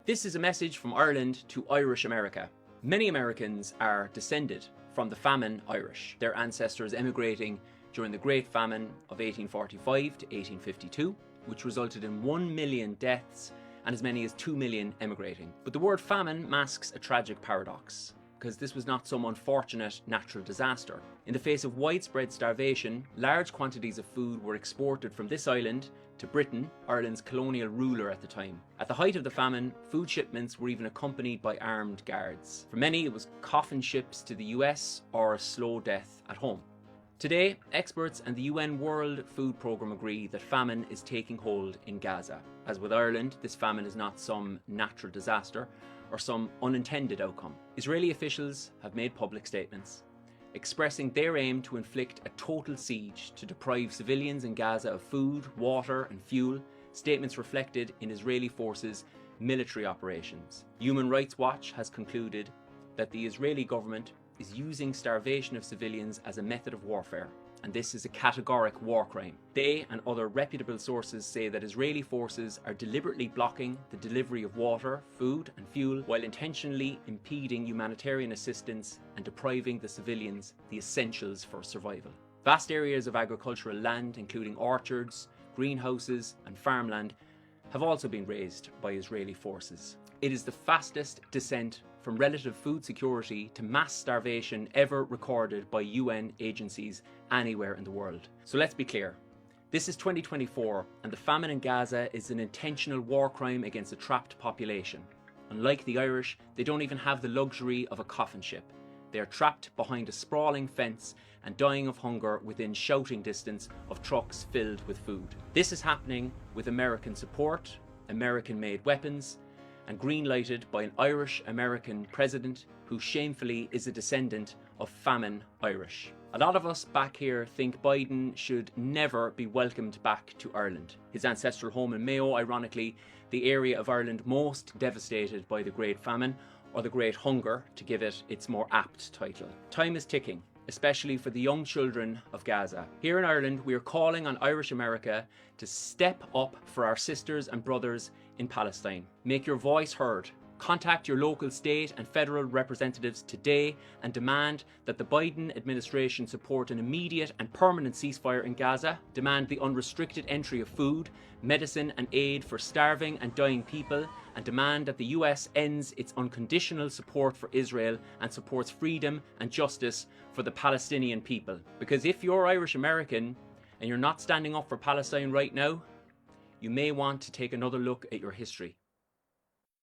This is a message from Ireland to Irish America. Many Americans are descended from the famine Irish, their ancestors emigrating during the Great Famine of 1845 to 1852, which resulted in 1 million deaths and as many as 2 million emigrating. But the word famine masks a tragic paradox, because this was not some unfortunate natural disaster. In the face of widespread starvation, large quantities of food were exported from this island to Britain, Ireland's colonial ruler at the time. At the height of the famine, food shipments were even accompanied by armed guards. For many, it was coffin ships to the US or a slow death at home. Today, experts and the UN World Food Programme agree that famine is taking hold in Gaza. As with Ireland, this famine is not some natural disaster or some unintended outcome. Israeli officials have made public statements expressing their aim to inflict a total siege to deprive civilians in Gaza of food, water and fuel, statements reflected in Israeli forces' military operations. Human Rights Watch has concluded that the Israeli government is using starvation of civilians as a method of warfare, and this is a categoric war crime. They and other reputable sources say that Israeli forces are deliberately blocking the delivery of water, food and fuel while intentionally impeding humanitarian assistance and depriving the civilians the essentials for survival. Vast areas of agricultural land, including orchards, greenhouses and farmland, have also been razed by Israeli forces. It is the fastest descent from relative food security to mass starvation ever recorded by UN agencies anywhere in the world. So let's be clear. This is 2024 and the famine in Gaza is an intentional war crime against a trapped population. Unlike the Irish, they don't even have the luxury of a coffin ship. They are trapped behind a sprawling fence and dying of hunger within shouting distance of trucks filled with food. This is happening with American support, American-made weapons, and green-lighted by an Irish-American president who shamefully is a descendant of famine Irish. A lot of us back here think Biden should never be welcomed back to Ireland. His ancestral home in Mayo, ironically, the area of Ireland most devastated by the Great Famine, or the Great Hunger, to give it its more apt title. Time is ticking, especially for the young children of Gaza. Here in Ireland, we are calling on Irish America to step up for our sisters and brothers in Palestine. Make your voice heard. Contact your local state and federal representatives today and demand that the Biden administration support an immediate and permanent ceasefire in Gaza, demand the unrestricted entry of food, medicine and aid for starving and dying people, and demand that the US ends its unconditional support for Israel and supports freedom and justice for the Palestinian people. Because if you're Irish American and you're not standing up for Palestine right now, you may want to take another look at your history.